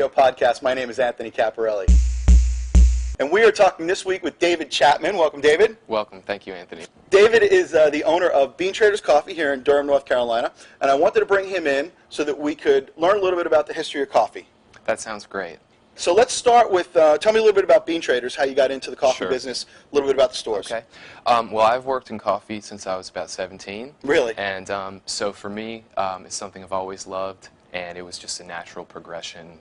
Radio podcast. My name is Anthony Caparelli. And we are talking this week with David Chapman. Welcome, David. Welcome. Thank you, Anthony. David is the owner of Bean Traders Coffee here in Durham, North Carolina. And I wanted to bring him in so that we could learn a little bit about the history of coffee. That sounds great. So let's start with, tell me a little bit about Bean Traders, how you got into the coffee Sure. business, a little bit about the stores. Okay. Well, I've worked in coffee since I was about 17. Really? And so for me, it's something I've always loved, and it was just a natural progression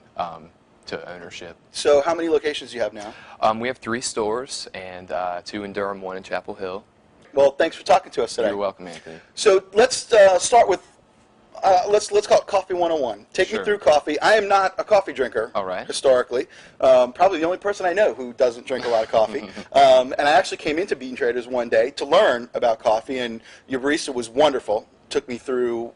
to ownership. So how many locations do you have now? We have 3 stores, and 2 in Durham, 1 in Chapel Hill. Well, thanks for talking to us today. You're welcome, Anthony. So let's start with, let's call it Coffee 101. Take Sure. me through coffee. I am not a coffee drinker, All right. historically. Probably the only person I know who doesn't drink a lot of coffee. And I actually came into Bean Traders one day to learn about coffee, and your barista was wonderful. Took me through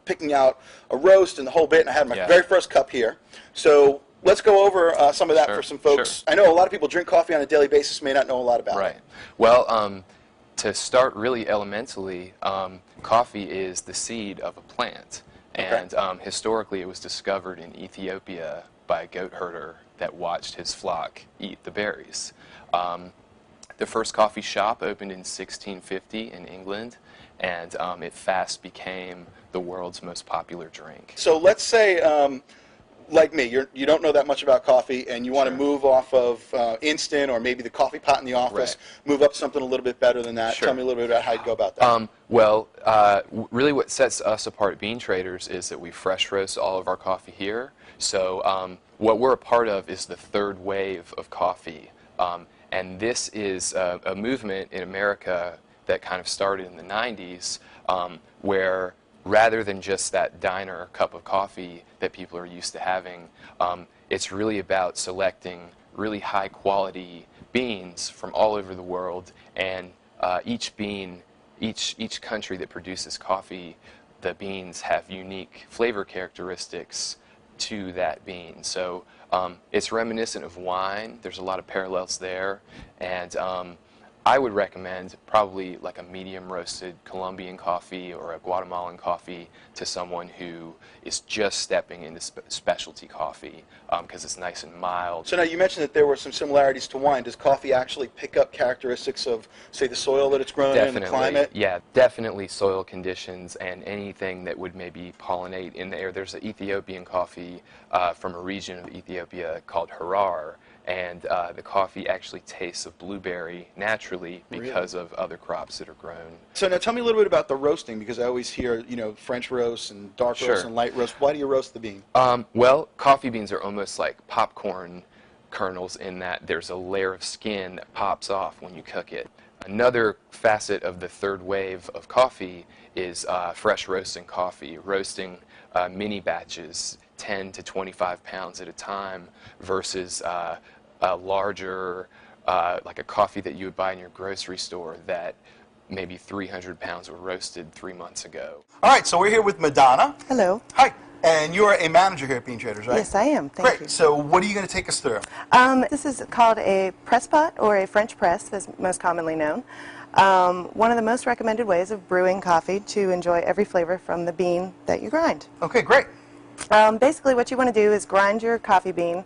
picking out a roast and the whole bit, and I had my very first cup here. So let's go over some of that Sure, for some folks. sure. I know a lot of people drink coffee on a daily basis, may not know a lot about Right. it. Well, to start really elementally, coffee is the seed of a plant. Okay. And historically, it was discovered in Ethiopia by a goat herder that watched his flock eat the berries. The first coffee shop opened in 1650 in England, and it fast became the world's most popular drink. So let's say, like me, you don't know that much about coffee, and you want to Sure. move off of instant or maybe the coffee pot in the office, Right. move up to something a little bit better than that. Sure. Tell me a little bit about how you go about that. Really what sets us apart at Bean Traders is that we fresh roast all of our coffee here. So what we're a part of is the third wave of coffee. And this is a movement in America that kind of started in the 90s where rather than just that diner cup of coffee that people are used to having, it's really about selecting really high quality beans from all over the world, and each country that produces coffee, the beans have unique flavor characteristics to that bean. So it's reminiscent of wine. There's a lot of parallels there, and I would recommend probably like a medium roasted Colombian coffee or a Guatemalan coffee to someone who is just stepping into specialty coffee because it's nice and mild. So now you mentioned that there were some similarities to wine. Does coffee actually pick up characteristics of, say, the soil that it's grown in, the climate? Yeah, definitely soil conditions and anything that would maybe pollinate in the air. There's an Ethiopian coffee from a region of Ethiopia called Harar, and the coffee actually tastes of blueberry naturally because of other crops that are grown. So now tell me a little bit about the roasting, because I always hear, French roast and dark roast Sure. and light roast. Why do you roast the bean? Well, coffee beans are almost like popcorn kernels in that there's a layer of skin that pops off when you cook it. Another facet of the third wave of coffee is fresh roasting coffee, roasting mini batches, 10 to 25 pounds at a time, versus a larger, like a coffee that you would buy in your grocery store that maybe 300 pounds were roasted 3 months ago. All right, so we're here with Madonna. Hello. Hi. And you're a manager here at Bean Traders, right? Yes, I am. Thank Great. So what are you going to take us through? This is called a press pot, or a French press, as most commonly known. One of the most recommended ways of brewing coffee to enjoy every flavor from the bean that you grind. Okay, great. Basically, what you want to do is grind your coffee bean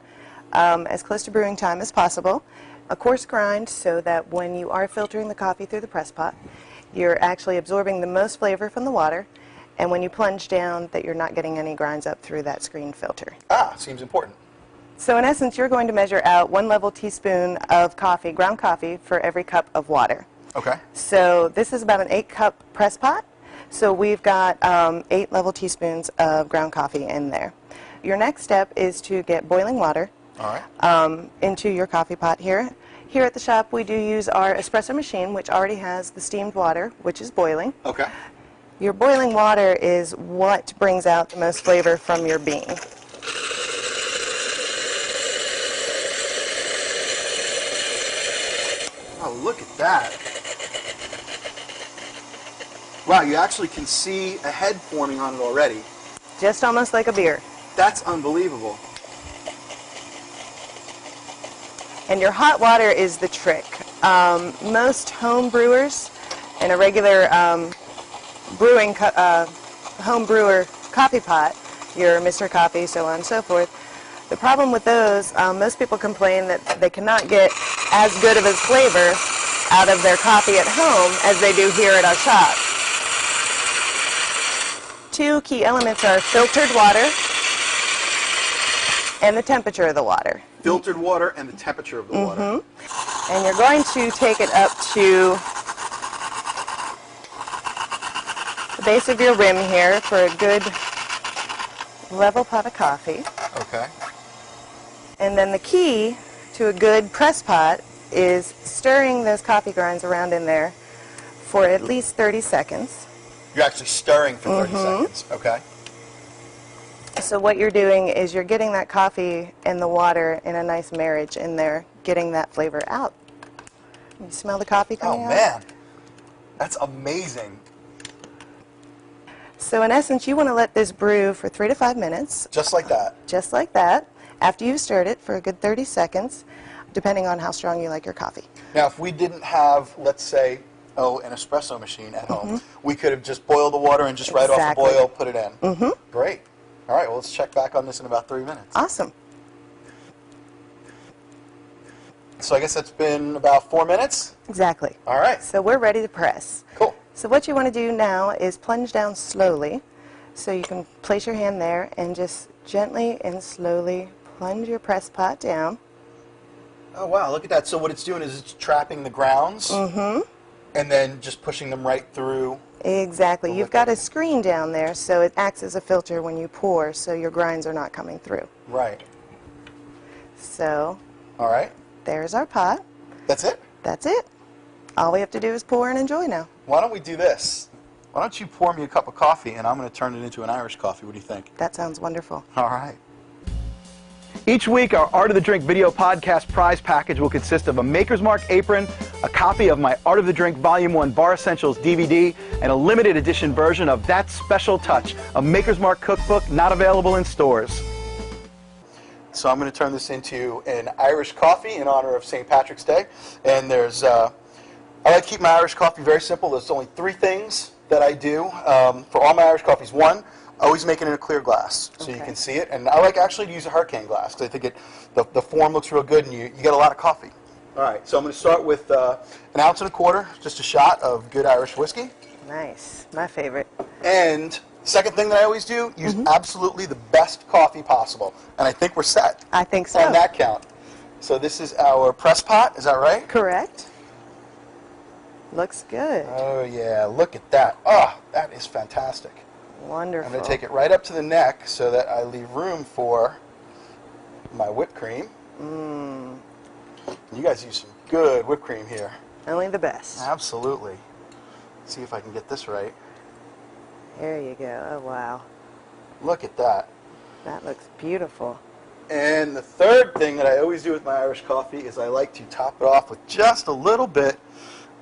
as close to brewing time as possible. A coarse grind so that when you are filtering the coffee through the press pot, you're actually absorbing the most flavor from the water, and when you plunge down, that you're not getting any grinds up through that screen filter. Seems important. So in essence, you're going to measure out 1 level teaspoon of coffee, ground coffee, for every cup of water. Okay. So this is about an 8-cup press pot. So we've got 8 level teaspoons of ground coffee in there. Your next step is to get boiling water into your coffee pot here. Here at the shop, we do use our espresso machine, which already has the steamed water, which is boiling. Okay. Your boiling water is what brings out the most flavor from your bean. Oh, look at that. Wow, you actually can see a head forming on it already. Just almost like a beer. That's unbelievable. And your hot water is the trick. Most home brewers in a regular home brewer coffee pot, your Mr. Coffee, so on and so forth, The problem with those, most people complain that they cannot get as good of a flavor out of their coffee at home as they do here at our shop. Two key elements are filtered water and the temperature of the water. Filtered water and the temperature of the water. And you're going to take it up to the base of your rim here for a good level pot of coffee. Okay. And then the key to a good press pot is stirring those coffee grinds around in there for at least 30 seconds. You're actually stirring for 30 seconds. Okay. So what you're doing is you're getting that coffee and the water in a nice marriage in there, getting that flavor out. You smell the coffee coming out? Oh, man. That's amazing. So in essence, you want to let this brew for 3 to 5 minutes. Just like that. Just like that, after you've stirred it for a good 30 seconds, depending on how strong you like your coffee. Now, if we didn't have, let's say, an espresso machine at home, we could have just boiled the water and just right off the Exactly. boil, put it in. Great. All right, well, let's check back on this in about 3 minutes. Awesome. So I guess that's been about 4 minutes? Exactly. All right. So we're ready to press. Cool. So what you want to do now is plunge down slowly. So you can place your hand there and just gently and slowly plunge your press pot down. Oh, wow, look at that. So what it's doing is it's trapping the grounds and then just pushing them right through. Exactly. You've got a screen down there, so it acts as a filter when you pour, so your grinds are not coming through. Right. So All right. there's our pot. That's it? That's it. All we have to do is pour and enjoy now. Why don't we do this? Why don't you pour me a cup of coffee, and I'm going to turn it into an Irish coffee. What do you think? That sounds wonderful. All right. Each week, our Art of the Drink video podcast prize package will consist of a Maker's Mark apron, a copy of my Art of the Drink Volume 1 Bar Essentials DVD, and a limited edition version of That Special Touch, a Maker's Mark cookbook not available in stores. So I'm going to turn this into an Irish coffee in honor of St. Patrick's Day. And there's, I like to keep my Irish coffee very simple. There's only 3 things that I do for all my Irish coffees. One, always make it in a clear glass so you can see it. And I like actually to use a hurricane glass because I think the form looks real good and you get a lot of coffee. All right, so I'm going to start with 1.25 ounces, just a shot of good Irish whiskey. Nice. My favorite. And second thing that I always do, use absolutely the best coffee possible. And I think we're set. I think so. On that count. So this is our press pot, is that right? Correct. Looks good. Oh yeah, look at that. Oh, that is fantastic. Wonderful. I'm going to take it right up to the neck so that I leave room for my whipped cream. You guys use some good whipped cream here. Only the best. Absolutely. Let's see if I can get this right. There you go. Oh, wow. Look at that. That looks beautiful. And the third thing that I always do with my Irish coffee is I like to top it off with just a little bit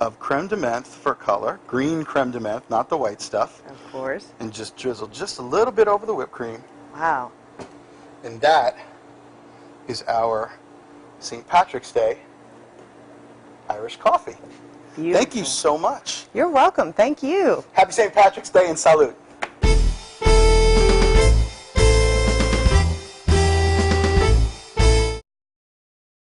of creme de menthe for color. Green creme de menthe, not the white stuff. Of course. And just drizzle just a little bit over the whipped cream. Wow. And that is our St. Patrick's Day Irish coffee. Beautiful. Thank you so much. You're welcome. Thank you. Happy St. Patrick's Day and salute.